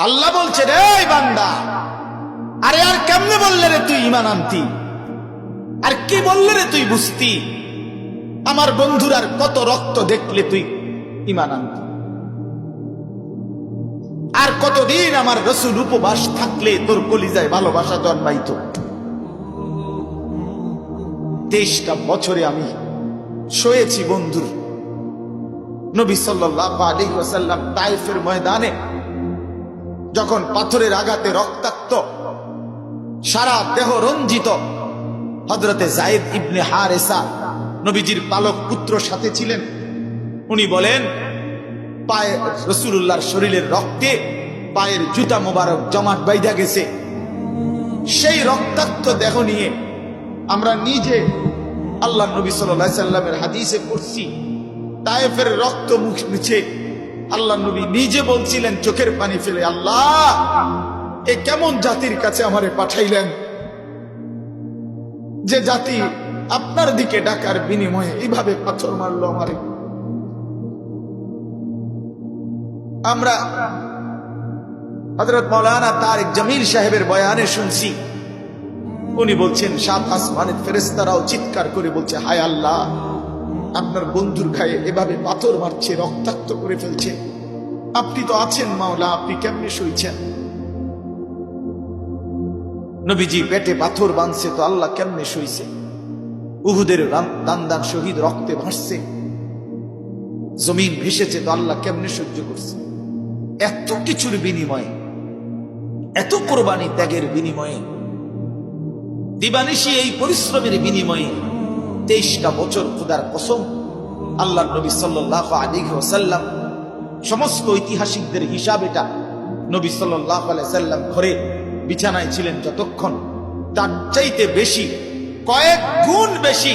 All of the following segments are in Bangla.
আল্লাহ বলছে, রে বান্দা, আরে আর কেমনে বললে রে তুই ঈমান আনতি, আর কি বললে রে তুই বুঝতি, আমার বন্ধুর আর কত রক্ত দেখলে তুই ঈমান আনতি, আর কতদিন আমার রাসূল উপবাস থাকলে তোর কলিজায় ভালোবাসা জন্মাইতো। 23টা বছরে আমি শোয়েছি বন্ধুর। নবী সাল্লাল্লাহু আলাইহি ওয়াসাল্লাম তায়েফের ময়দানে যখন পাথরের আঘাতে রক্তাক্ত, সারা দেহ রঞ্জিত, হযরতে যায়েদ ইবনে হারেসা নবীজির পালক পুত্র সাথে ছিলেন। উনি বলেন, পায়ে রাসূলুল্লাহর শরীরের রক্তে পায়ের জুতা মোবারক জমাট বাইধা গেছে। সেই রক্তাক্ত দেহ নিয়ে আমরা নিজে আল্লাহ নবী সাল্লাল্লাহু আলাইহি সাল্লামের হাদিসে পড়ছি, তায়েফের রক্ত মুখ মুছে আল্লাহ নবী নিজে বলছিলেন চোখের পানি ফেলে, আল্লাহ, এ কেমন জাতির কাছে আমারে পাঠাইলেন, যে জাতি আপনার দিকে ডাকার বিনিময়ে এইভাবে পাথর মারলো আমারে। আমরা হযরত মাওলানা তারিক জামিল সাহেবের বয়ানে শুনছি, উনি বলছেন 7 আসমানের ফেরেশতারাও চিৎকার করে বলছে, হায় আল্লাহ, আপনার বন্ধুর গায়ে এভাবে পাথর মারছে, রক্তাক্ত করে ফেলছে, আপনি তো আছেন মাওলা, আপনি কেমনে সইছেন? নবীজি পেটে পাথর বাঁধছে তো আল্লাহ কেমনে সইছে? উহুদের দান শহীদ রক্তে ভাসছে, জমিন ভেসেছে তো আল্লাহ কেমনে সহ্য করছে? এত কিছুর বিনিময়ে, এত কোরবানি ত্যাগের বিনিময়ে, দিবানিশি এই পরিশ্রমের বিনিময়ে 23টা বছর খোদার কসম, আল্লাহ নবী সাল্লাল্লাহু আলাইহি ওয়াসাল্লাম সমস্ত ঐতিহাসিকদের হিসাব এটা, নবী সাল্লাল্লাহু আলাইহি ওয়াসাল্লাম ঘরে বিছানায় ছিলেন যতক্ষণ, তার চাইতে বেশি, কয়েক গুণ বেশি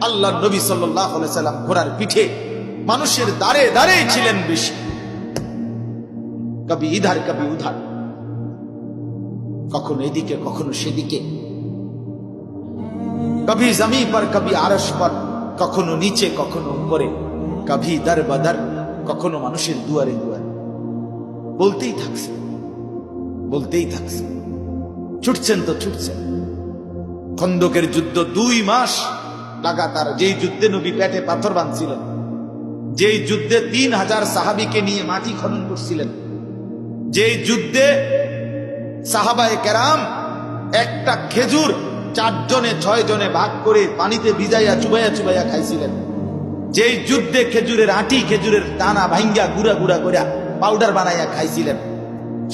আল্লাহ নবী সাল্লাল্লাহু আলাইহি ওয়াসাল্লাম ঘোড়ার পিঠে মানুষের দাঁড়ে দাঁড়ে ছিলেন বেশি। কবি ইধার কবি উধার, কখনো এদিকে কখনো সেদিকে, কবি জমি পর কবি আরশ পর, কখনো নিচে কখনো উপরে, কবি দর বদর, কখনো মানুষের দুয়ারে দুয়ারে, বলতেই থাকছে, বলতেই থাকছে, ছুটছেন তো ছুটছেন। খন্দকের যুদ্ধ 2 মাস লাগাতার, যেই যুদ্ধে নবী পেটে পাথর বাঁধছিলেন, যেই যুদ্ধে 3000 সাহাবীকে নিয়ে মাটি খনন করছিলেন, যেই যুদ্ধে সাহাবায়ে কেরাম একটা খেজুর 4 জনে 6 জনে ভাগ করে পানিতে ভিজাইয়া চুবাইয়া চুবাইয়া খাইছিলেন, যেই যুদ্ধে খেজুরের আটি, খেজুরের দানা ভাঙ্গা গুড়া গুড়া করে পাউডার বানাইয়া খাইছিলেন,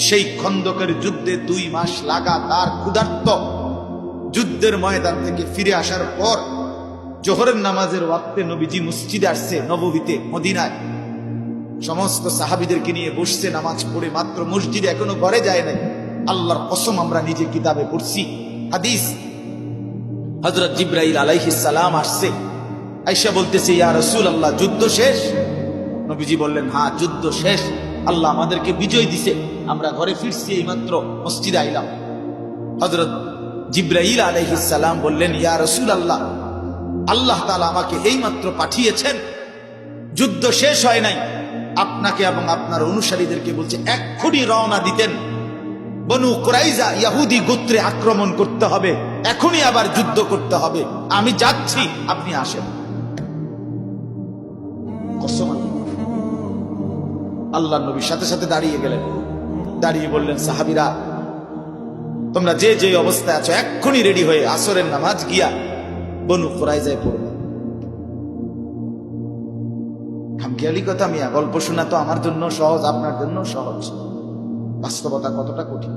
সেই খন্দকের যুদ্ধে 2 মাস লাগাতার ক্ষুধার্ত যুদ্ধের ময়দান থেকে ফিরে আসার পর জোহরের নামাজের ওয়াক্তে নবীজি মসজিদে আসছে, নববীতে মদিনায়, সমস্ত সাহাবীদেরকে নিয়ে বসছে নামাজ পড়ে, মাত্র মসজিদে, এখনো ঘরে যায় নাই। আল্লাহর কসম, আমরা নিজে কিতাবে পড়ছি হাদিস, হযরত জিবরাইল আলাইহিস সালাম আসছে, আয়েশা বলতেছে, ইয়া রাসূলুল্লাহ, যুদ্ধ শেষ? নবীজি বললেন, হ্যাঁ, যুদ্ধ শেষ, আল্লাহ আমাদেরকে বিজয় দিছে, আমরা ঘরে ফিরছি, এইমাত্র মসজিদে আইলাম। হযরত জিবরাইল আলাইহিস সালাম বললেন, ইয়া রাসূলুল্লাহ, আল্লাহ তাআলা আমাকে এইমাত্র পাঠিয়েছেন, যুদ্ধ শেষ হয় নাই, আপনাকে এবং আপনার অনুসারীদেরকে বলছে এক্ষুনি রওনা দিতেন, বনু কুরাইজা ইহুদি গোত্রে আক্রমণ করতে হবে, এখনই আবার যুদ্ধ করতে হবে, আমি যাচ্ছি, আপনি আসেন। কসম, আল্লাহ নবী সাথে সাথে দাঁড়িয়ে গেলেন, দাঁড়িয়ে বললেন, সাহাবীরা, তোমরা যে যে অবস্থায় আছো এক্ষুনি রেডি হয়ে আসরের নামাজ গিয়া বনু কুরাইজায় পড়বে। খামখেয়ালি কথা মিয়া, গল্প শোনা তো আমার জন্য সহজ, আপনার জন্য সহজ, বাস্তবতা কতটা কঠিন,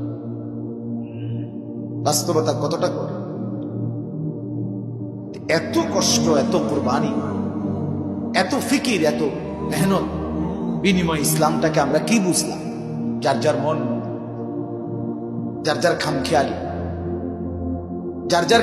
বাস্তবতা কতটা কঠিন। এত কষ্ট, এত কুরবানি, এত ফিকির, এত মেহনত বিনিময় ইসলামটাকে আমরা কি বুঝলাম? যার যার মন, যার যার খামখেয়ালি, যার যার